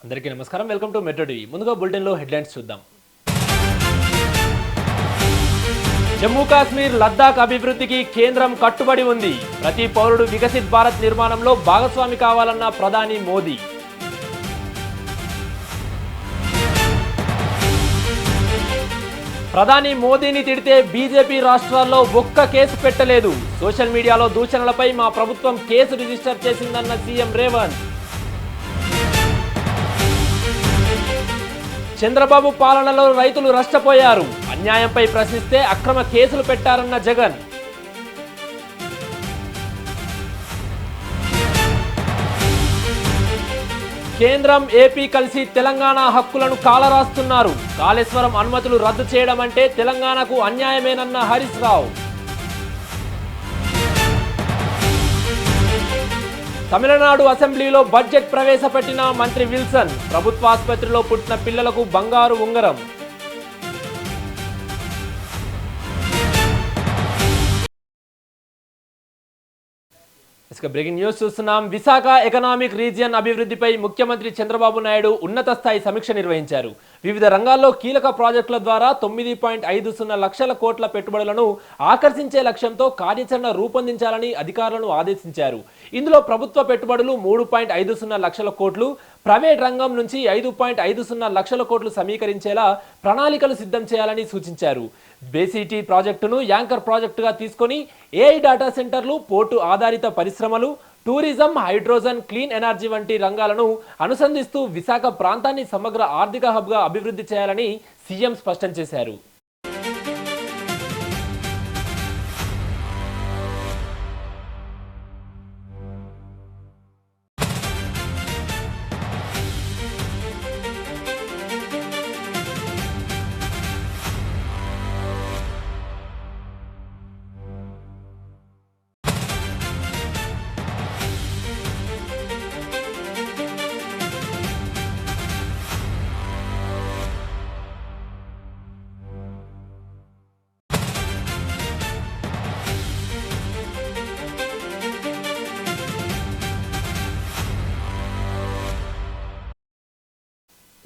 అందరికీ నమస్కారం. Welcome to metro TV. ముందుగా బులెటిన్లో హెడ్లైన్స్ చూద్దాం. జమ్మూ కాశ్మీర్, లద్దాఖ్ అభివృద్ధికి కేంద్రం కట్టుబడి ఉంది. ప్రతి పౌరుడు వికసిత్ భారత్ నిర్మాణంలో భాగస్వామి కావాలన్న ప్రధాని మోదీ. ప్రధాని మోదీని తిడితే బీజేపీ రాష్ట్రాల్లో ఒక్క కేసు పెట్టలేదు. సోషల్ మీడియాలో దూషణలపై మా ప్రభుత్వం కేసు రిజిస్టర్ చేసిందన్న సీఎం రేవంత్. చంద్రబాబు పాలనలో రైతులు నష్టపోయారు. అన్యాయంపై ప్రశ్నిస్తే అక్రమ కేసులు పెట్టారన్న జగన్. కేంద్రం, ఏపీ కలిసి తెలంగాణ హక్కులను కాలరాస్తున్నారు. కాళేశ్వరం అనుమతులు రద్దు చేయడం అంటే తెలంగాణకు అన్యాయమేనన్న హరీష్ రావు. తమిళనాడు అసెంబ్లీలో బడ్జెట్ ప్రవేశపెట్టిన మంత్రి విల్సన్. ప్రభుత్వ ఆసుపత్రిలో పుట్టిన పిల్లలకు బంగారు ఉంగరం. బ్రేకింగ్ న్యూస్ చూస్తున్నాం. విశాఖ ఎకనామిక్ రీజియన్ అభివృద్ధిపై ముఖ్యమంత్రి చంద్రబాబు నాయుడు ఉన్నత స్థాయి సమీక్ష నిర్వహించారు. వివిధ రంగాల్లో కీలక ప్రాజెక్టుల ద్వారా 9.50 లక్షల కోట్ల పెట్టుబడులను ఆకర్షించే లక్ష్యంతో కార్యాచరణ రూపొందించాలని అధికారులను ఆదేశించారు. ఇందులో ప్రభుత్వ పెట్టుబడులు 3.50 లక్షల కోట్లు, ప్రైవేట్ రంగం నుంచి 5.50 లక్షల కోట్లు సమీకరించేలా ప్రణాళికలు సిద్ధం చేయాలని సూచించారు. బేసిటీ ప్రాజెక్టును యాంకర్ ప్రాజెక్టుగా తీసుకొని ఏఐ డేటా సెంటర్లు, పోర్టు ఆధారిత పరిశ్రమలు, టూరిజం, హైడ్రోజన్, క్లీన్ ఎనర్జీ వంటి రంగాలను అనుసంధిస్తూ విశాఖ ప్రాంతాన్ని సమగ్ర ఆర్థిక హబ్గా అభివృద్ధి చేయాలని సీఎం స్పష్టం చేశారు.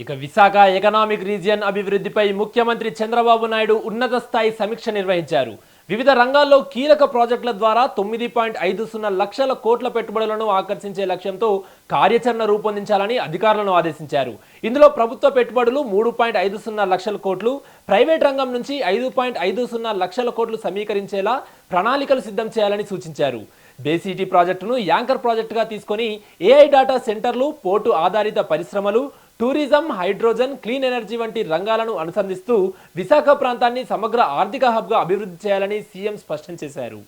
ఇక విశాఖ ఎకనామిక్ రీజియన్ అభివృద్ధిపై ముఖ్యమంత్రి చంద్రబాబు నాయుడు ఉన్నత స్థాయి సమీక్ష నిర్వహించారు. వివిధ రంగాల్లో కీలక ప్రాజెక్టుల ద్వారా 9.50 లక్షల కోట్ల పెట్టుబడులను ఆకర్షించే లక్ష్యంతో కార్యాచరణ రూపొందించాలని అధికారులను ఆదేశించారు. ఇందులో ప్రభుత్వ పెట్టుబడులు 3.50 లక్షల కోట్లు, ప్రైవేట్ రంగం నుంచి 5.50 లక్షల కోట్లు సమీకరించేలా ప్రణాళికలు సిద్ధం చేయాలని సూచించారు. బేసిటీ ప్రాజెక్టును యాంకర్ ప్రాజెక్టుగా తీసుకొని ఏఐ డేటా సెంటర్లు, పోర్టు ఆధారిత పరిశ్రమలు, టూరిజం, హైడ్రోజన్, క్లీన్ ఎనర్జీ వంటి రంగాలను అనుసంధిస్తూ విశాఖ ప్రాంతాన్ని సమగ్ర ఆర్థిక హబ్గా అభివృద్ధి చేయాలని సీఎం స్పష్టం చేశారు.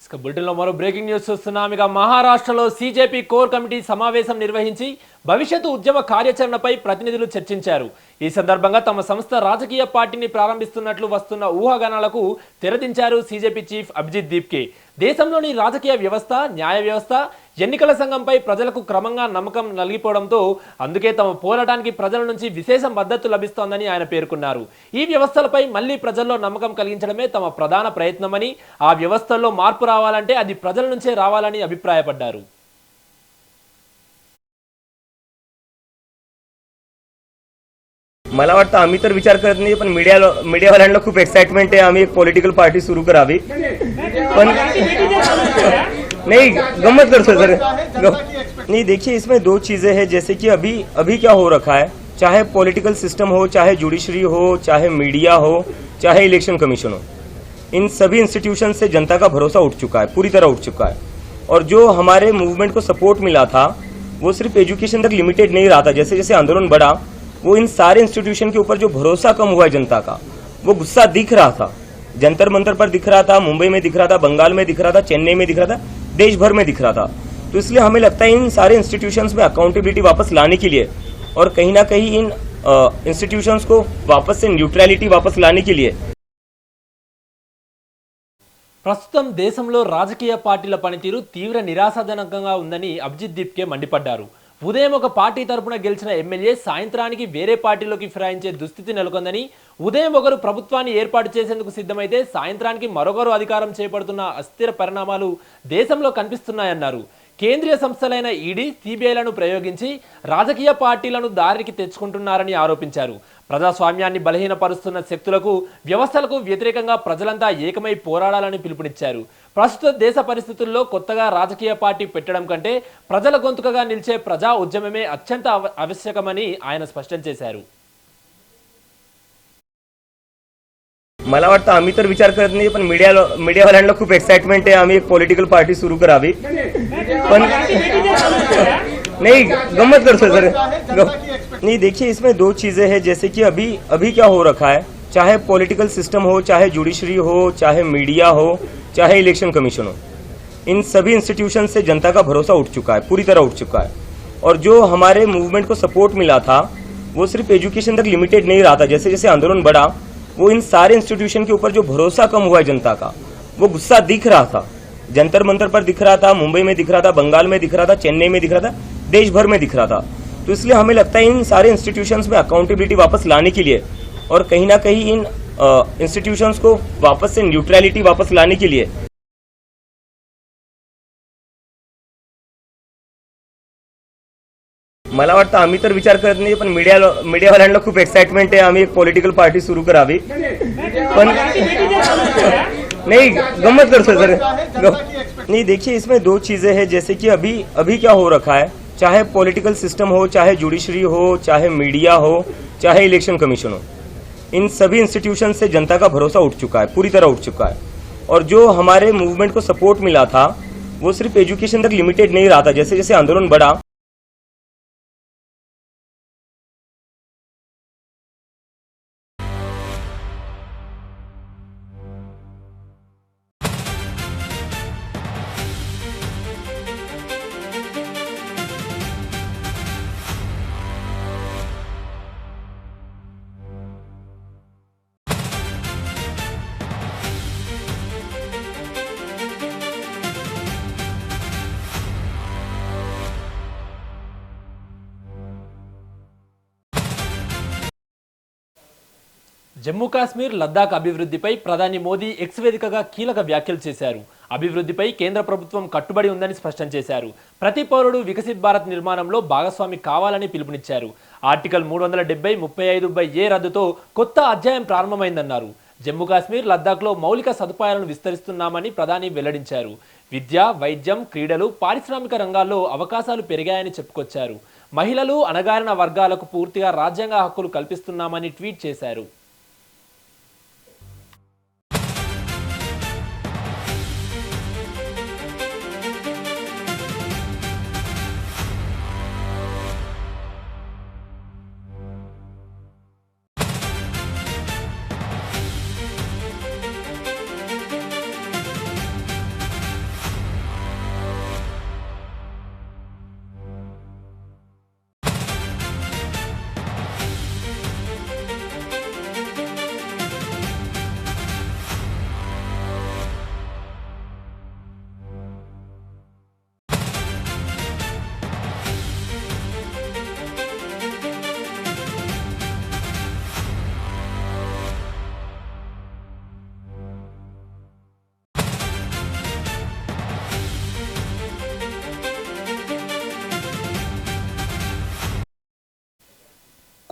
ఇక బులెటిన్లో మరో బ్రేకింగ్ న్యూస్ చూస్తున్నాం. ఇక మహారాష్ట్రలో సీజేపీ కోర్ కమిటీ సమావేశం నిర్వహించి భవిష్యత్తు ఉద్యమ కార్యాచరణపై ప్రతినిధులు చర్చించారు. ఈ సందర్భంగా తమ సంస్థ రాజకీయ పార్టీని ప్రారంభిస్తున్నట్లు వస్తున్న ఊహాగానాలకు తెరదించారు సీజేపీ చీఫ్ అభిజిత్ దీప్కే. దేశంలోని రాజకీయ వ్యవస్థ, న్యాయ వ్యవస్థ, ఎన్నికల సంఘంపై ప్రజలకు క్రమంగా నమ్మకం నలిగిపోవడంతో అందుకే తమ పోరాటానికి ప్రజల నుంచి విశేష మద్దతు లభిస్తోందని ఆయన పేర్కొన్నారు. ఈ వ్యవస్థలపై మళ్లీ ప్రజల్లో నమ్మకం కలిగించడమే తమ ప్రధాన ప్రయత్నమని, ఆ వ్యవస్థల్లో మార్పు రావాలంటే అది ప్రజల నుంచే రావాలని అభిప్రాయపడ్డారు. मला वाटतं आम्ही तर विचार करत नाही, पण मीडियावाल्यांना खूप एक्साइटमेंट आहे. आम्ही एक पॉलिटिकल पार्टी सुरू करावी, पण नहीं गम्मत करतो सर. नहीं देखिए, इसमें दो चीजें हैं. जैसे कि अभी क्या हो रखा है, चाहे पॉलिटिकल सिस्टम हो, चाहे जुडिशरी हो, चाहे मीडिया हो, चाहे इलेक्शन कमीशन हो, इन सभी इंस्टीट्यूशन से जनता का भरोसा उठ चुका है, पूरी तरह उठ चुका है. और जो हमारे मूवमेंट को सपोर्ट मिला था वो सिर्फ एजुकेशन तक लिमिटेड नहीं रहा था. जैसे जैसे आंदोलन बढ़ा, वो इन सारे इंस्टीट्यूशन के ऊपर जो भरोसा कम हुआ है जनता का, वो गुस्सा दिख रहा था. जंतर मंतर पर दिख रहा था, मुंबई में दिख रहा था, बंगाल में दिख रहा था, चेन्नई में दिख रहा था, देश भर में दिख रहा था. तो इसलिए हमें लगता है इन सारे इंस्टीट्यूशंस में अकाउंटेबिलिटी वापस लाने के लिए और कहीं ना कहीं इन इंस्टीट्यूशंस को वापस से न्यूट्रलिटी वापस लाने के लिए ప్రస్తుతం దేశంలో రాజకీయ పార్టీల పనితీరు తీవ్ర నిరాశాజనకంగా ఉందని అభిజిత్ దీప్కే మండిపడ్డారు. ఉదయం ఒక పార్టీ తరపున గెలిచిన ఎమ్మెల్యే సాయంత్రానికి వేరే పార్టీలోకి ఫిరాయించే దుస్థితి నెలకొందని, ఉదయం ఒకరు ప్రభుత్వాన్ని ఏర్పాటు చేసేందుకు సిద్ధమైతే సాయంత్రానికి మరొకరు అధికారం చేపడుతున్న అస్థిర పరిణామాలు దేశంలో కనిపిస్తున్నాయన్నారు. కేంద్రీయ సంస్థలైన ఈడీ, సిబిఐలను ప్రయోగించి రాజకీయ పార్టీలను దారికి తెచ్చుకుంటున్నారని ఆరోపించారు. ప్రజాస్వామ్యాన్ని బలహీనపరుస్తున్న శక్తులకు, వ్యవస్థలకు వ్యతిరేకంగా ప్రజలంతా ఏకమై పోరాడాలని పిలుపునిచ్చారు. ప్రస్తుత దేశ పరిస్థితుల్లో కొత్తగా రాజకీయ పార్టీ పెట్టడం కంటే ప్రజల గొంతుకగా నిలిచే ప్రజా ఉద్యమమే అత్యంత ఆవశ్యకమని ఆయన స్పష్టం చేశారు. मला वाटतं आम्ही तर विचार करत नाही, पण मीडियावाल्यांना खूप एक्साइटमेंट आहे. आम्ही एक पॉलिटिकल पार्टी सुरू करावी, पण नहीं गम्मत करतो सर. नहीं देखिए, इसमें दो चीजें हैं. जैसे कि अभी क्या हो रखा है, चाहे पॉलिटिकल सिस्टम हो, चाहे जुडिशरी हो, चाहे मीडिया हो, चाहे इलेक्शन कमीशन हो, इन सभी इंस्टीट्यूशन से जनता का भरोसा उठ चुका है, पूरी तरह उठ चुका है. और जो हमारे मूवमेंट को सपोर्ट मिला था वो सिर्फ एजुकेशन तक लिमिटेड नहीं रहा था. जैसे जैसे आंदोलन बढ़ा, वो इन सारे इंस्टीट्यूशन के ऊपर जो भरोसा कम हुआ है जनता का, वो गुस्सा दिख रहा था. जंतर मंतर पर दिख रहा था, मुंबई में दिख रहा था, बंगाल में दिख रहा था, चेन्नई में दिख रहा था, देश भर में दिख रहा था. तो इसलिए हमें लगता है इन सारे इंस्टीट्यूशंस में अकाउंटेबिलिटी वापस लाने के लिए और कहीं ना कहीं इन इंस्टीट्यूशंस को वापस से न्यूट्रलिटी वापस लाने के लिए मला वाटतं आम्ही तर विचार करत नाही, पण मीडियावाल्यांना खूप एक्साइटमेंट आहे. आम्ही एक पॉलिटिकल पार्टी सुरू करावी, पण नहीं गम्मत करतो सर. नहीं देखिए, इसमें दो चीजें हैं. जैसे कि अभी क्या हो रखा है, चाहे पॉलिटिकल सिस्टम हो, चाहे जुडिशरी हो, चाहे मीडिया हो, चाहे इलेक्शन कमीशन हो, इन सभी इंस्टीट्यूशन से जनता का भरोसा उठ चुका है, पूरी तरह उठ चुका है. और जो हमारे मूवमेंट को सपोर्ट मिला था वो सिर्फ एजुकेशन तक लिमिटेड नहीं रहा था. जैसे जैसे आंदोलन बढ़ा, జమ్మూ కాశ్మీర్, లద్దాఖ్ అభివృద్ధిపై ప్రధాని మోదీ ఎక్స్ వేదికగా కీలక వ్యాఖ్యలు చేశారు. అభివృద్ధిపై కేంద్ర ప్రభుత్వం కట్టుబడి ఉందని స్పష్టం చేశారు. ప్రతి పౌరుడు వికసిత్ భారత్ నిర్మాణంలో భాగస్వామి కావాలని పిలుపునిచ్చారు. ఆర్టికల్ 370/35 రద్దుతో కొత్త అధ్యాయం ప్రారంభమైందన్నారు. జమ్మూ కాశ్మీర్, లద్దాఖ్లో మౌలిక సదుపాయాలను విస్తరిస్తున్నామని ప్రధాని వెల్లడించారు. విద్య, వైద్యం, క్రీడలు, పారిశ్రామిక రంగాల్లో అవకాశాలు పెరిగాయని చెప్పుకొచ్చారు. మహిళలు, అణగారిన వర్గాలకు పూర్తిగా రాజ్యాంగ హక్కులు కల్పిస్తున్నామని ట్వీట్ చేశారు.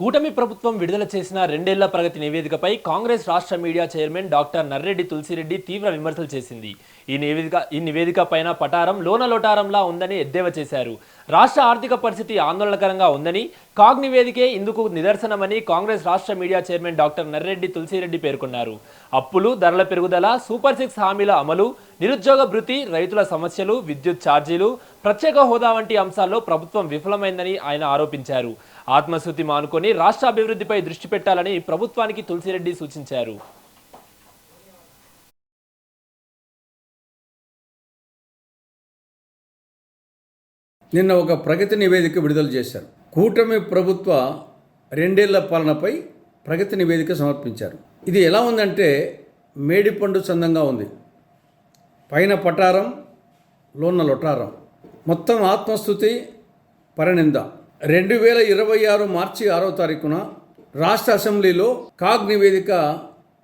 కూటమి ప్రభుత్వం విడుదల చేసిన 2 ఏళ్ల ప్రగతి నివేదికపై కాంగ్రెస్ రాష్ట్ర media chairman doctor Narreddy Tulasireddy తీవ్ర విమర్శలు చేసింది. ఈ నివేదిక పైన పటారం లోటారంలా ఉందని ఎద్దేవా చేశారు. రాష్ట్ర ఆర్థిక పరిస్థితి ఆందోళనకరంగా ఉందని, కాగ్ నివేదికే ఇందుకు నిదర్శనమని కాంగ్రెస్ రాష్ట్ర media chairman doctor Narreddy Tulasireddy పేర్కొన్నారు. అప్పులు, ధరల పెరుగుదల, సూపర్ 6 హామీల అమలు, నిరుద్యోగ భృతి, రైతుల సమస్యలు, విద్యుత్ ఛార్జీలు, ప్రత్యేక హోదా వంటి అంశాల్లో ప్రభుత్వం విఫలమైందని ఆయన ఆరోపించారు. ఆత్మశుద్ధి మానుకొని రాష్ట్ర అభివృద్ధిపై దృష్టి పెట్టాలని ప్రభుత్వానికి తులసిరెడ్డి సూచించారు. నిన్న ఒక ప్రగతి నివేదిక విడుదల చేశారు. కూటమి ప్రభుత్వ 2 ఏళ్ల పాలనపై ప్రగతి నివేదిక సమర్పించారు. ఇది ఎలా ఉందంటే మేడిపండు చందంగా ఉంది. పైన పటారం, లోన లొటారం, మొత్తం ఆత్మస్థుతి, పరనింద. 2026 మార్చి 6వ తారీఖున రాష్ట్ర అసెంబ్లీలో కాగ్ నివేదిక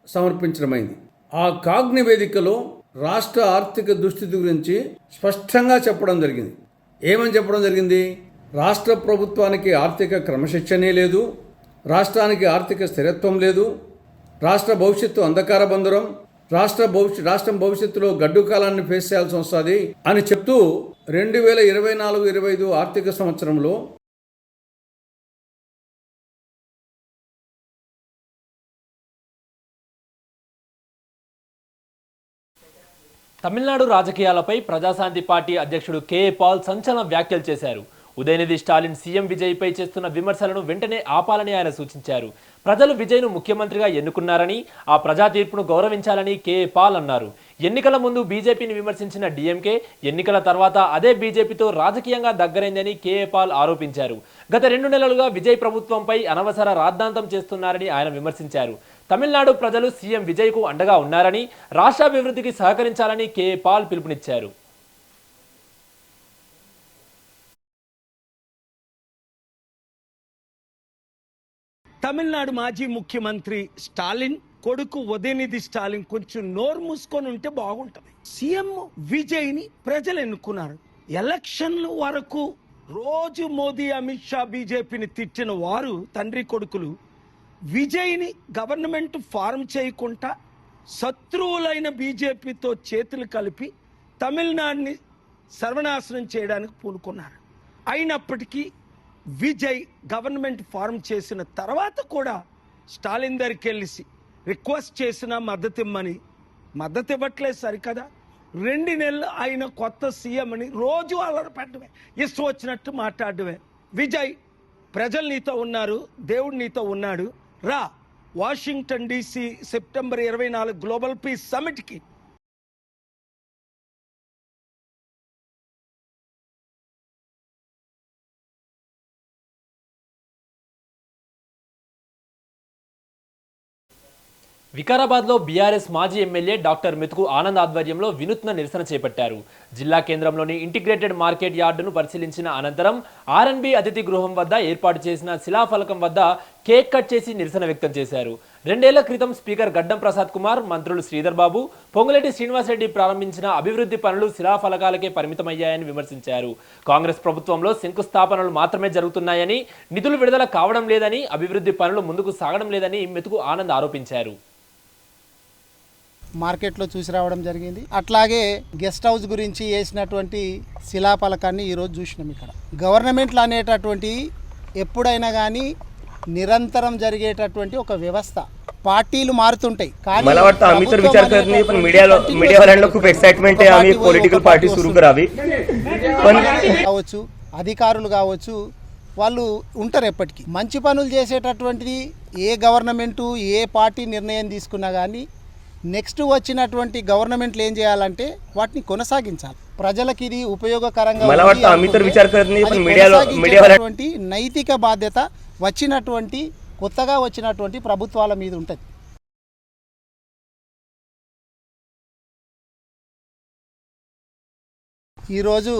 సమర్పించడమైంది. ఆ కాగ్ నివేదికలో రాష్ట్ర ఆర్థిక దుస్థితి గురించి స్పష్టంగా చెప్పడం జరిగింది. ఏమని చెప్పడం జరిగింది? రాష్ట్ర ప్రభుత్వానికి ఆర్థిక క్రమశిక్షణే లేదు, రాష్ట్రానికి ఆర్థిక స్థిరత్వం లేదు, రాష్ట్ర భవిష్యత్తు అంధకార బంధురం, రాష్ట్రం భవిష్యత్తులో గడ్డు కాలాన్ని ఫేస్ చేయాల్సి వస్తుంది అని చెప్తూ 2024-25 ఆర్థిక సంవత్సరంలో తమిళనాడు రాజకీయాలపై ప్రజాశాంతి పార్టీ అధ్యక్షుడు కేఏ పాల్ సంచలన వ్యాఖ్యలు చేశారు. ఉదయనిధి స్టాలిన్ సీఎం విజయ్పై చేస్తున్న విమర్శలను వెంటనే ఆపాలని ఆయన సూచించారు. ప్రజలు విజయ్ను ముఖ్యమంత్రిగా ఎన్నుకున్నారని, ఆ ప్రజా తీర్పును గౌరవించాలని కేఏ పాల్ అన్నారు. ఎన్నికల ముందు బీజేపీని విమర్శించిన డీఎంకే ఎన్నికల తర్వాత అదే బీజేపీతో రాజకీయంగా దగ్గరైందని కేఏ పాల్ ఆరోపించారు. గత 2 నెలలుగా విజయ్ ప్రభుత్వంపై అనవసర రాద్ధాంతం చేస్తున్నారని ఆయన విమర్శించారు. తమిళనాడు ప్రజలు సీఎం విజయ్కు అండగా ఉన్నారని, రాష్ట్రాభివృద్ధికి సహకరించాలని కేఏ పాల్ పిలుపునిచ్చారు. తమిళనాడు మాజీ ముఖ్యమంత్రి స్టాలిన్ కొడుకు ఉదయనిధి స్టాలిన్ కొంచెం నోరు మూసుకొని ఉంటే బాగుంటది. సీఎం విజయ్ ని ప్రజలు ఎన్నుకున్నారు. ఎలక్షన్ల వరకు రోజు మోదీ, అమిత్ షా, బీజేపీని తిట్టిన వారు తండ్రి కొడుకులు విజయ్ని గవర్నమెంట్ ఫార్మ్ చేయకుండా శత్రువులైన బీజేపీతో చేతులు కలిపి తమిళనాడుని సర్వనాశనం చేయడానికి పూనుకున్నారు. అయినప్పటికీ విజయ్ గవర్నమెంట్ ఫార్మ్ చేసిన తర్వాత కూడా స్టాలిన్ దగ్గరికి వెళ్ళి రిక్వెస్ట్ చేసిన మద్దతు ఇమ్మని మద్దతు ఇవ్వట్లేదు. సరికదా 2 నెలలు ఆయన కొత్త సీఎం అని రోజు అలర పెట్టడమే, ఇష్టం వచ్చినట్టు మాట్లాడమే. విజయ్, ప్రజలు నీతో ఉన్నారు, దేవుడు నీతో ఉన్నాడు, రా Washington DC September 24 global peace సమిట్కి. వికారాబాద్లో బీఆర్ఎస్ మాజీ ఎమ్మెల్యే డాక్టర్ మెతుకు ఆనంద్ ఆధ్వర్యంలో వినూత్న నిరసన చేపట్టారు. జిల్లా కేంద్రంలోని ఇంటిగ్రేటెడ్ మార్కెట్ యార్డును పరిశీలించిన అనంతరం ఆర్ఎన్బి అతిథి గృహం వద్ద ఏర్పాటు చేసిన శిలాఫలకం వద్ద కేక్ కట్ చేసి నిరసన వ్యక్తం చేశారు. 2 ఏళ్ల క్రితం స్పీకర్ గడ్డం ప్రసాద్ కుమార్, మంత్రులు శ్రీధర్ బాబు, పొంగులేటి శ్రీనివాసరెడ్డి ప్రారంభించిన అభివృద్ధి పనులు శిలాఫలకాలకే పరిమితమయ్యాయని విమర్శించారు. కాంగ్రెస్ ప్రభుత్వంలో శంకుస్థాపనలు మాత్రమే జరుగుతున్నాయని, నిధులు విడుదల కావడం లేదని, అభివృద్ధి పనులు ముందుకు సాగడం లేదని మెతుకు ఆనంద్ ఆరోపించారు. మార్కెట్లో చూసి రావడం జరిగింది. అట్లాగే గెస్ట్ హౌస్ గురించి వేసినటువంటి శిలాఫలకాన్ని ఈరోజు చూసినాం. ఇక్కడ గవర్నమెంట్లు అనేటటువంటి ఎప్పుడైనా కానీ నిరంతరం జరిగేటటువంటి ఒక వ్యవస్థ. पार्टीలు మారుతుంటాయి కానీ मला वाटतं आम्ही तर विचार करत नाही पण मीडियावाल्यांना खूप एक्साइटमेंट आहे आम्ही एक पॉलिटिकल पार्टी सुरू करावी पण కావచ్చు అధికారులు కావచ్చు వాళ్ళు ఉంటారు ఎప్పటికీ. మంచి పనులు చేసేటటువంటిది ఏ గవర్నమెంటు ఏ పార్టీ నిర్ణయం తీసుకున్నా కానీ నెక్స్ట్ వచ్చినటువంటి గవర్నమెంట్లు ఏం చేయాలంటే వాటిని కొనసాగించాలి. ప్రజలకు ఇది ఉపయోగకరంగా मला वाटतं आम्ही तर विचार करत नाही पण मीडियावाल्यांना నైతిక బాధ్యత వచ్చినటువంటి కొత్తగా వచ్చినటువంటి ప్రభుత్వాల మీద ఉంటుంది. ఈరోజు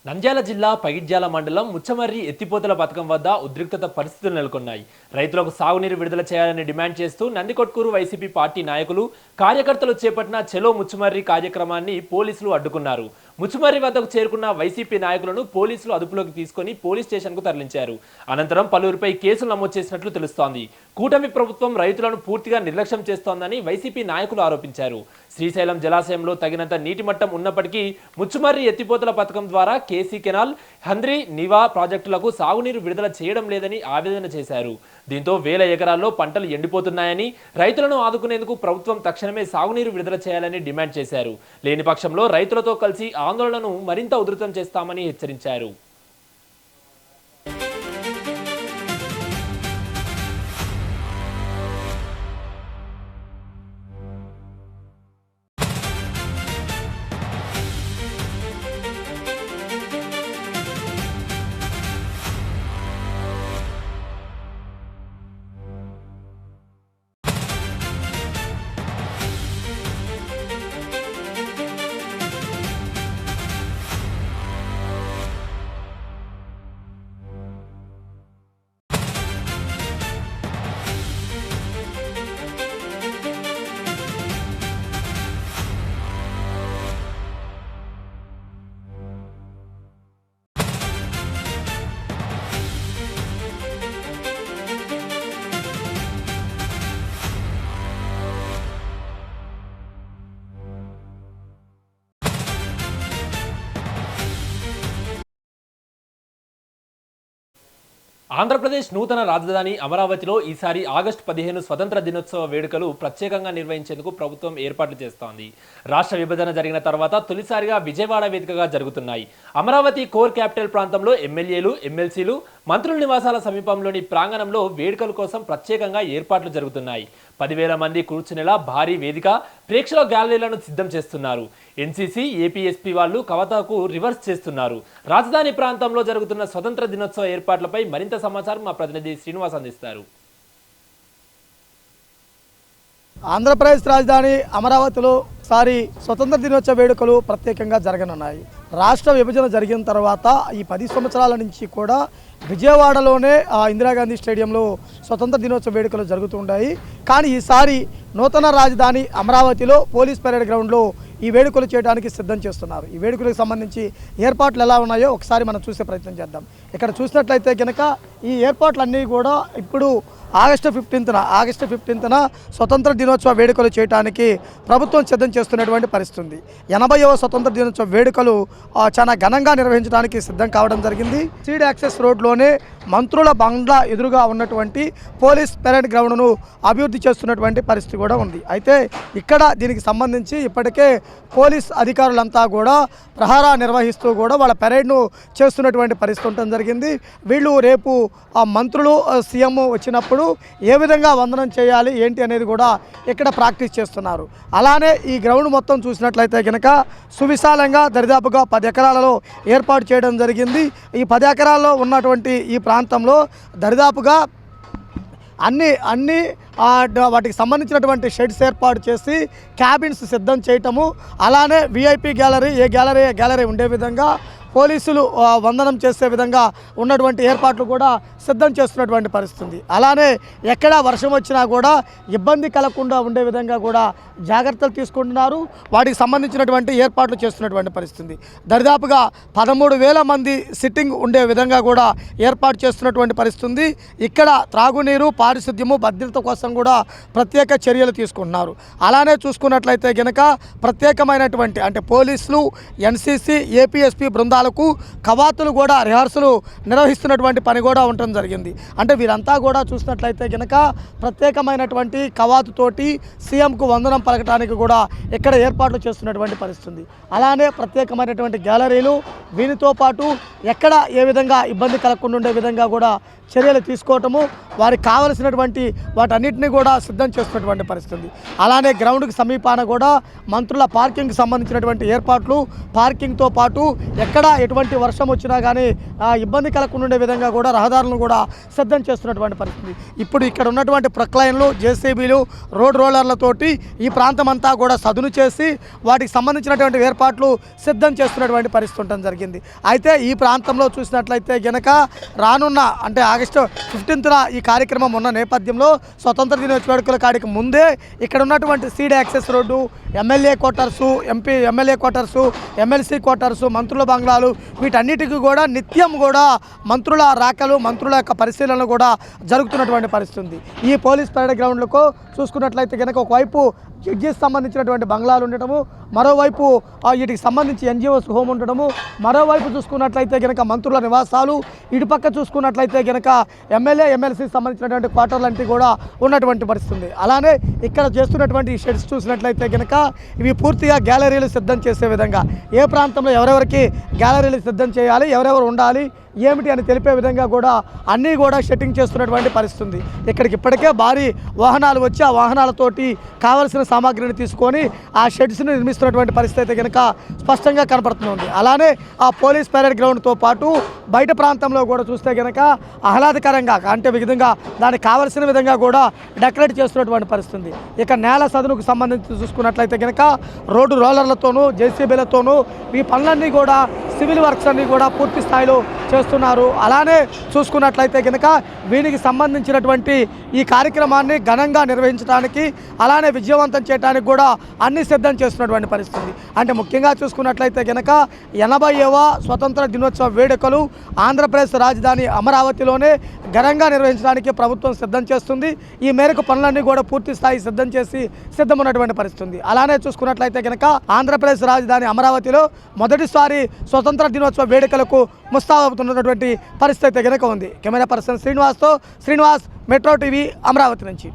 నంద్యాల జిల్లా పగిడ్యాల మండలం ముచ్చమర్రి ఎత్తిపోతల పథకం వద్ద ఉద్రిక్తత పరిస్థితులు నెలకొన్నాయి. రైతులకు సాగునీరు విడుదల చేయాలని డిమాండ్ చేస్తూ నందికొట్కూరు వైసీపీ పార్టీ నాయకులు, కార్యకర్తలు చేపట్టిన చెలో ముచ్చమర్రి కార్యక్రమాన్ని పోలీసులు అడ్డుకున్నారు. ముచ్చుమర్రి వద్దకు చేరుకున్న వైసీపీ నాయకులను పోలీసులు అదుపులోకి తీసుకుని పోలీస్ స్టేషన్కు తరలించారు. అనంతరం పలువురిపై కేసులు నమోదు చేసినట్లు తెలుస్తోంది. కూటమి ప్రభుత్వం రైతులను పూర్తిగా నిర్లక్ష్యం చేస్తోందని వైసీపీ నాయకులు ఆరోపించారు. శ్రీశైలం జలాశయంలో తగినంత నీటి మట్టం ఉన్నప్పటికీ ముచ్చుమర్రి ఎత్తిపోతల పథకం ద్వారా కేసీ కెనాల్, హంద్రి, నివా ప్రాజెక్టులకు సాగునీరు విడుదల చేయడం లేదని ఆవేదన చేశారు. దీంతో వేల ఎకరాల్లో పంటలు ఎండిపోతున్నాయని, రైతులను ఆదుకునేందుకు ప్రభుత్వం తక్షణమే సాగునీరు విడుదల చేయాలని డిమాండ్ చేశారు. లేని పక్షంలో రైతులతో కలిసి ఆందోళనను మరింత ఉధృతం చేస్తామని హెచ్చరించారు. ఆంధ్రప్రదేశ్ నూతన రాజధాని అమరావతిలో ఈసారి ఆగస్టు 15 స్వతంత్ర దినోత్సవ వేడుకలు ప్రత్యేకంగా నిర్వహించేందుకు ప్రభుత్వం ఏర్పాట్లు చేస్తోంది. రాష్ట్ర విభజన జరిగిన తర్వాత తొలిసారిగా విజయవాడ వేదికగా జరుగుతున్నాయి. అమరావతి కోర్ క్యాపిటల్ ప్రాంతంలో ఎమ్మెల్యేలు, ఎమ్మెల్సీలు, మంత్రుల నివాసాల సమీపంలోని ప్రాంగణంలో వేడుకల కోసం ప్రత్యేకంగా ఏర్పాట్లు జరుగుతున్నాయి. 10,000 మంది కూర్చునేలా భారీ వేదిక, ప్రేక్షకుల గ్యాలరీలను సిద్ధం చేస్తున్నారు. ఎన్సీసీ, ఏపీఎస్పీ వాళ్ళు కవాతుకు రివర్స్ చేస్తున్నారు. రాజధాని ప్రాంతంలో జరుగుతున్న స్వతంత్ర దినోత్సవ ఏర్పాట్లపై మరింత సమాచారం మా ప్రతినిధి శ్రీనివాస్ అందిస్తారు. ఆంధ్రప్రదేశ్ రాజధాని అమరావతిలో సారి స్వతంత్ర దినోత్సవ వేడుకలు ప్రత్యేకంగా జరగనున్నాయి. రాష్ట్ర విభజన జరిగిన తర్వాత ఈ 10 సంవత్సరాల నుంచి కూడా విజయవాడలోనే ఇందిరాగాంధీ స్టేడియంలో స్వతంత్ర దినోత్సవ వేడుకలు జరుగుతుంటాయి. కానీ ఈసారి నూతన రాజధాని అమరావతిలో పోలీస్ పరేడ్ గ్రౌండ్లో ఈ వేడుకలు చేయడానికి సిద్ధం చేస్తున్నారు. ఈ వేడుకలకు సంబంధించి ఏర్పాట్లు ఎలా ఉన్నాయో ఒకసారి మనం చూసే ప్రయత్నం చేద్దాం. ఇక్కడ చూసినట్లయితే కనుక ఈ ఏర్పాట్లన్నీ కూడా ఇప్పుడు ఆగస్టు 15న స్వతంత్ర దినోత్సవ వేడుకలు చేయడానికి ప్రభుత్వం సిద్ధం చేస్తున్నటువంటి పరిస్థితి ఉంది. 80వ స్వతంత్ర దినోత్సవ వేడుకలు చాలా ఘనంగా నిర్వహించడానికి సిద్ధం కావడం జరిగింది. సీడ్ యాక్సెస్ రోడ్లోనే మంత్రుల బంగ్లా ఎదురుగా ఉన్నటువంటి పోలీస్ పెరేడ్ గ్రౌండ్ను అభివృద్ధి చేస్తున్నటువంటి పరిస్థితి కూడా ఉంది. అయితే ఇక్కడ దీనికి సంబంధించి ఇప్పటికే పోలీస్ అధికారులంతా కూడా ప్రహారా నిర్వహిస్తూ కూడా వాళ్ళ పెరేడ్ను చేస్తున్నటువంటి పరిస్థితి ఉండటం జరిగింది. వీళ్ళు రేపు ఆ మంత్రులు, సీఎం వచ్చినప్పుడు ఏ విధంగా వందనం చేయాలి ఏంటి అనేది కూడా ఇక్కడ ప్రాక్టీస్ చేస్తున్నారు. అలానే ఈ గ్రౌండ్ మొత్తం చూసినట్లయితే కనుక సువిశాలంగా దరిదాపుగా 10 ఎకరాలలో ఏర్పాటు చేయడం జరిగింది. ఈ 10 ఎకరాల్లో ఉన్నటువంటి ఈ ప్రాంతంలో దరిదాపుగా అన్ని వాటికి సంబంధించినటువంటి షెడ్స్ ఏర్పాటు చేసి క్యాబిన్స్ సిద్ధం చేయటము, అలానే విఐపి గ్యాలరీ గ్యాలరీ ఉండే విధంగా పోలీసులు వందనం చేసే విధంగా ఉన్నటువంటి ఏర్పాట్లు కూడా సిద్ధం చేస్తున్నటువంటి పరిస్థితి. అలానే ఎక్కడ వర్షం వచ్చినా కూడా ఇబ్బంది కలగకుండా ఉండే విధంగా కూడా జాగ్రత్తలు తీసుకుంటున్నారు. వాటికి సంబంధించినటువంటి ఏర్పాట్లు చేస్తున్నటువంటి పరిస్థితి. దరిదాపుగా 13,000 మంది సిట్టింగ్ ఉండే విధంగా కూడా ఏర్పాటు చేస్తున్నటువంటి పరిస్థితి. ఇక్కడ త్రాగునీరు, పారిశుద్ధ్యము, భద్రత కోసం కూడా ప్రత్యేక చర్యలు తీసుకుంటున్నారు. అలానే చూసుకున్నట్లయితే కనుక ప్రత్యేకమైనటువంటి అంటే పోలీసులు, ఎన్సీసీ, ఏపీఎస్పీ బృందాలకు కవాతులు కూడా రిహార్సలు నిర్వహిస్తున్నటువంటి పని కూడా ఉండటం జరిగింది. అంటే వీరంతా కూడా చూసినట్లయితే కనుక ప్రత్యేకమైనటువంటి కవాతుతోటి సీఎంకు వందనం పలకటానికి కూడా ఇక్కడ ఏర్పాట్లు చేస్తున్నటువంటి పరిస్థితి. అలానే ప్రత్యేకమైనటువంటి గ్యాలరీలు, వీనితో పాటు ఎక్కడ ఏ విధంగా ఇబ్బంది కలగకుండా ఉండే విధంగా కూడా చర్యలు తీసుకోవటము, వారికి కావలసినటువంటి వాటన్నిటిని కూడా సిద్ధం చేస్తున్నటువంటి పరిస్థితి. అలానే గ్రౌండ్కి సమీపాన కూడా మంత్రుల పార్కింగ్కి సంబంధించినటువంటి ఏర్పాట్లు, పార్కింగ్తో పాటు ఎక్కడ ఎటువంటి వర్షం వచ్చినా కానీ ఇబ్బంది కలగకుండా ఉండే విధంగా కూడా రహదారులను కూడా సిద్ధం చేస్తున్నటువంటి పరిస్థితి. ఇప్పుడు ఇక్కడ ఉన్నటువంటి ప్రొక్లైన్లు, జేసీబీలు, రోడ్ రోలర్లతోటి ఈ ప్రాంతం అంతా కూడా సదును చేసి వాటికి సంబంధించినటువంటి ఏర్పాట్లు సిద్ధం చేస్తున్నటువంటి పరిస్థితి ఉండడం జరిగింది. అయితే ఈ ప్రాంతంలో చూసినట్లయితే గనక రానున్న అంటే ఆగస్టు 15న ఈ కార్యక్రమం ఉన్న నేపథ్యంలో స్వతంత్ర దినోత్సవ వేడుకల కాడికి ముందే ఇక్కడ ఉన్నటువంటి seed access road, MLA quarters, MLA quarters, MLC quarters, మంత్రుల బంగ్లాలు, వీటన్నిటికీ కూడా నిత్యం కూడా మంత్రుల రాకలు, మంత్రుల యొక్క పరిశీలనలు కూడా జరుగుతున్నటువంటి పరిస్థితి ఉంది. ఈ పోలీస్ పరేడ్ గ్రౌండ్లకు చూసుకున్నట్లయితే కనుక ఒకవైపు జడ్జెస్ సంబంధించినటువంటి బంగ్లాలు ఉండటము, మరోవైపు వీటికి సంబంధించి ఎన్జిఓస్ హోమ్ ఉండటము, మరోవైపు చూసుకున్నట్లయితే కనుక మంత్రుల నివాసాలు, ఇటుపక్క చూసుకున్నట్లయితే కనుక ఎమ్మెల్యే, ఎమ్మెల్సీకి సంబంధించినటువంటి క్వార్టర్లు అంతా కూడా ఉన్నటువంటి పరిస్థితి. అలానే ఇక్కడ చేస్తున్నటువంటి ఈ షెడ్స్ చూసినట్లయితే కనుక ఇవి పూర్తిగా గ్యాలరీలు సిద్ధం చేసే విధంగా, ఏ ప్రాంతంలో ఎవరెవరికి గ్యాలరీలు సిద్ధం చేయాలి, ఎవరెవరు ఉండాలి, ఏమిటి అని తెలిపే విధంగా కూడా అన్నీ కూడా సెట్టింగ్ చేస్తున్నటువంటి పరిస్థితి. ఇక్కడికి ఇప్పటికే భారీ వాహనాలు వచ్చి ఆ వాహనాలతోటి కావలసిన సామాగ్రిని తీసుకొని ఆ షెడ్స్ని నిర్మిస్తున్నటువంటి పరిస్థితి అయితే కనుక స్పష్టంగా కనపడుతుంది. అలానే ఆ పోలీస్ పరేడ్ గ్రౌండ్తో పాటు బయట ప్రాంతంలో కూడా చూస్తే కనుక ఆహ్లాదకరంగా అంటే విధంగా దానికి కావలసిన విధంగా కూడా డెకరేట్ చేస్తున్నటువంటి పరిస్థితి. ఇక నేల సదునుకు సంబంధించి చూసుకున్నట్లయితే కనుక రోడ్డు రోలర్లతోనూ, జేసీబీలతోనూ ఈ పనులన్నీ కూడా, సివిల్ వర్క్స్ అన్నీ కూడా పూర్తి స్థాయిలో చేస్తున్నారు. అలానే చూసుకున్నట్లయితే కనుక వీటికి సంబంధించినటువంటి ఈ కార్యక్రమాన్ని ఘనంగా నిర్వహించడానికి, అలానే విజయవంతం చేయడానికి కూడా అన్ని సిద్ధం చేస్తున్నటువంటి పరిస్థితి. అంటే ముఖ్యంగా చూసుకున్నట్లయితే కనుక 80వ స్వతంత్ర దినోత్సవ వేడుకలు ఆంధ్రప్రదేశ్ రాజధాని అమరావతిలోనే ఘనంగా నిర్వహించడానికి ప్రభుత్వం సిద్ధం చేస్తుంది. ఈ మేరకు పనులన్నీ కూడా పూర్తి స్థాయి సిద్ధమున్నటువంటి పరిస్థితి. అలానే చూసుకున్నట్లయితే కనుక ఆంధ్రప్రదేశ్ రాజధాని అమరావతిలో మొదటిసారి స్వతంత్ర దినోత్సవ వేడుకలకు ముస్తాబవుతున్నటువంటి పరిస్థితి కనుక ఉంది. Camera person Srinivas, metro TV, Amaravati నుంచి.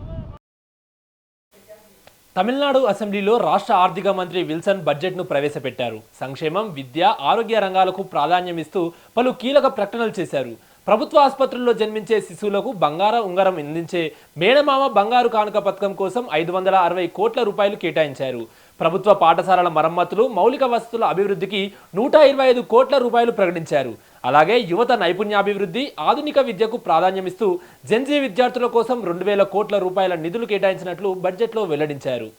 తమిళనాడు అసెంబ్లీలో రాష్ట్ర ఆర్థిక మంత్రి విల్సన్ బడ్జెట్ను ప్రవేశపెట్టారు. సంక్షేమం, విద్య, ఆరోగ్య రంగాలకు ప్రాధాన్యమిస్తూ పలు కీలక ప్రకటనలు చేశారు. ప్రభుత్వ ఆసుపత్రుల్లో జన్మించే శిశువులకు బంగారం ఉంగరం అందించే మేనమామ బంగారు కానుక పథకం కోసం 560 కోట్ల రూపాయలు కేటాయించారు. ప్రభుత్వ పాఠశాలల మరమ్మతులు, మౌలిక వసతుల అభివృద్ధికి 125 కోట్ల రూపాయలు ప్రకటించారు. అలాగే యువత నైపుణ్యాభివృద్ధి, ఆధునిక విద్యకు ప్రాధాన్యమిస్తూ జెన్జీ విద్యార్థుల కోసం 2000 కోట్ల రూపాయల నిధులు కేటాయించినట్లు బడ్జెట్లో వెల్లడించారు.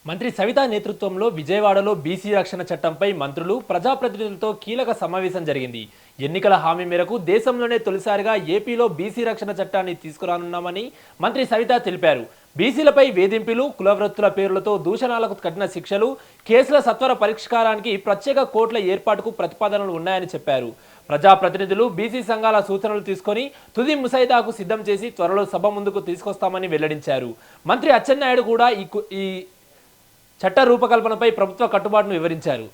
మంత్రి సవితా నేతృత్వంలో విజయవాడలో బీసీ రక్షణ చట్టంపై మంత్రులు ప్రజాప్రతినిధులతో కీలక సమావేశం జరిగింది. ఎన్నికల హామీ మేరకు దేశంలోనే తొలిసారిగా ఏపీలో బీసీ రక్షణ చట్టాన్ని తీసుకురానున్నామని మంత్రి సవితా తెలిపారు. బీసీలపై వేధింపులు, కులవృత్తుల పేర్లతో దూషణాలకు కఠిన శిక్షలు, కేసుల సత్వర పరిష్కారానికి ప్రత్యేక కోర్టుల ఏర్పాటుకు ప్రతిపాదనలు ఉన్నాయని చెప్పారు. ప్రజాప్రతినిధులు బీసీ సంఘాల సూచనలు తీసుకొని తుది ముసాయిదాకు సిద్ధం చేసి త్వరలో సభ ముందుకు తీసుకొస్తామని వెల్లడించారు. మంత్రి అచ్చెన్నాయుడు కూడా ఈ చట్ట రూపకల్పనపై ప్రభుత్వ కట్టుబాటును వివరించారు.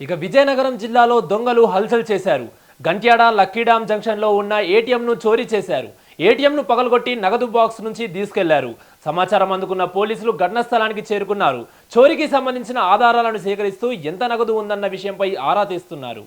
ఇక విజయనగరం జిల్లాలో దొంగలు హల్చల్ చేశారు. గంట్యాడ లక్కీడామ్ జంక్షన్లో ఉన్న ఏటీఎంను చోరీ చేశారు. ఏటీఎంను పగలగొట్టి నగదు బాక్స్ నుంచి తీసుకెళ్లారు. సమాచారం అందుకున్న పోలీసులు ఘటనా స్థలానికి చేరుకున్నారు. చోరీకి సంబంధించిన ఆధారాలను సేకరిస్తూ ఎంత నగదు ఉందన్న విషయంపై ఆరా తీస్తున్నారు.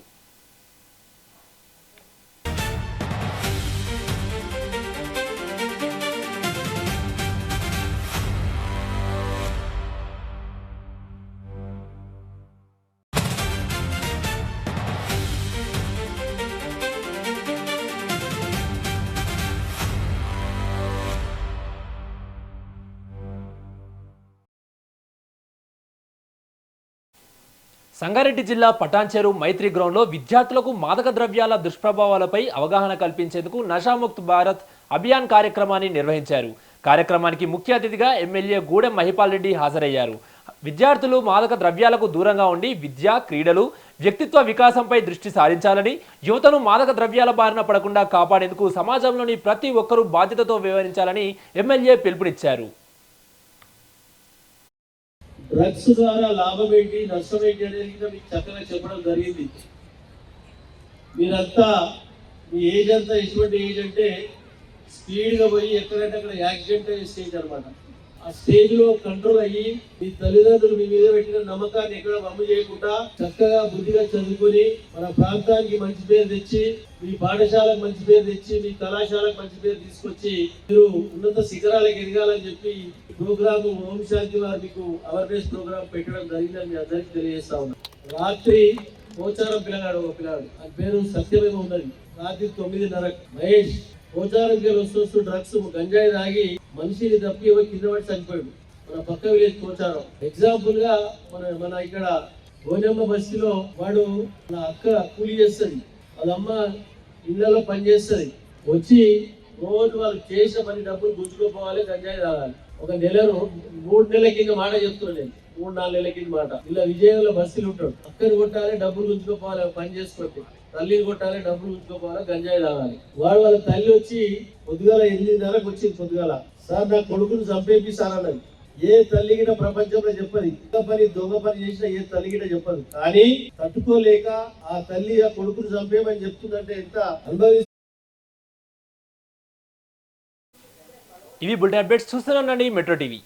సంగారెడ్డి జిల్లా పటాన్చెరు మైత్రి గ్రౌండ్లో విద్యార్థులకు మాదక ద్రవ్యాల దుష్ప్రభావాలపై అవగాహన కల్పించేందుకు నషాముక్త్ భారత్ అభియాన్ కార్యక్రమాన్ని నిర్వహించారు. కార్యక్రమానికి ముఖ్య అతిథిగా ఎమ్మెల్యే గూడెం మహిపాల్ రెడ్డి హాజరయ్యారు. విద్యార్థులు మాదక ద్రవ్యాలకు దూరంగా ఉండి విద్య, క్రీడలు, వ్యక్తిత్వ వికాసంపై దృష్టి సారించాలని, యువతను మాదక ద్రవ్యాల బారిన పడకుండా కాపాడేందుకు సమాజంలోని ప్రతి ఒక్కరూ బాధ్యతతో వ్యవహరించాలని ఎమ్మెల్యే పిలుపునిచ్చారు. డ్రగ్స్ ద్వారా లాభం ఏంటి, నష్టం ఏంటి అనేది మీకు చక్కగా చెప్పడం జరిగింది. మీరంతా మీ ఏజ్ అంతా ఎటువంటి ఏజ్ అంటే స్పీడ్గా పోయి ఎక్కడంటే అక్కడ యాక్సిడెంట్ అయ్యే స్టేజ్ అనమాట. ఆ స్టేజ్లో కంట్రోల్ అయ్యి మీ తల్లిదండ్రులు మీ మీద పెట్టిన నమ్మకాన్ని ఎక్కడ వమ్ము చేయకుండా చక్కగా బుద్ధిగా చదువుకొని మన ప్రాంతానికి మంచి పేరు తెచ్చి, మీ పాఠశాలకు మంచి పేరు తెచ్చి, మీ కళాశాలకు మంచి పేరు తీసుకొచ్చి మీరు ఉన్నత శిఖరాలకు ఎదగాలని చెప్పి ప్రోగ్రాము ఓం శాంతి వారు మీకు అవేర్నెస్ ప్రోగ్రామ్ పెట్టడం జరిగిందని మీ అందరికీ తెలియజేస్తా ఉన్నాం. రాత్రి పోచారం పిల్లగాడు, ఒక పిల్లగాడు, ఆ పేరు సత్యమేమో ఉన్నది, రాత్రి 9:30 మహేష్ పోచారం పిల్లలు వస్తూ డ్రగ్స్ గంజాయి తాగి మనిషిని తప్పి కింద పడి చనిపోయాడు. మన పక్క విలేజ్ పోచారం. ఎగ్జాంపుల్ గా మన ఇక్కడ గోనెమ్మ బస్తీలో వాడు మన అక్క కూలి చేస్తుంది, వాళ్ళమ్మ ఇళ్లలో పని చేస్తుంది, వచ్చి రోజు వాళ్ళు చేసిన పని డబ్బులు గుంజుకోపోవాలి, గంజాయి తాగాలి. ఒక 3 నెలల కింద మాట చెప్తున్నాను నేను, 3-4 నెలల కింద మాట. ఇలా విజయంలో బస్తీలు ఉంటాడు, అక్కని కొట్టాలి, డబ్బులు గుంజుకోపోవాలి, పని చేసుకోండి, తల్లిని కొట్టాలి, డబ్బులు ఉంచుకోవాలి, గంజాయి తాగాలి. వాళ్ళ తల్లి వచ్చి పొద్దుగాల 8:30కు వచ్చింది. పొద్దుగాల సార్ నా కొడుకును చంపేపిస్తానన్నది. ఏ తల్లి గిట ప్రపంచంలో చెప్పదు, దొంగ పని చేసినా ఏ తల్లి గిట చెప్పదు. కానీ తట్టుకోలేక ఆ తల్లి ఆ కొడుకును చంపేమని చెప్తుందంటే ఎంత అనుభవి. ఇవి బులెటిన్ అప్డేట్స్ చూస్తూనే ఉండండి మెట్రో టీవీ.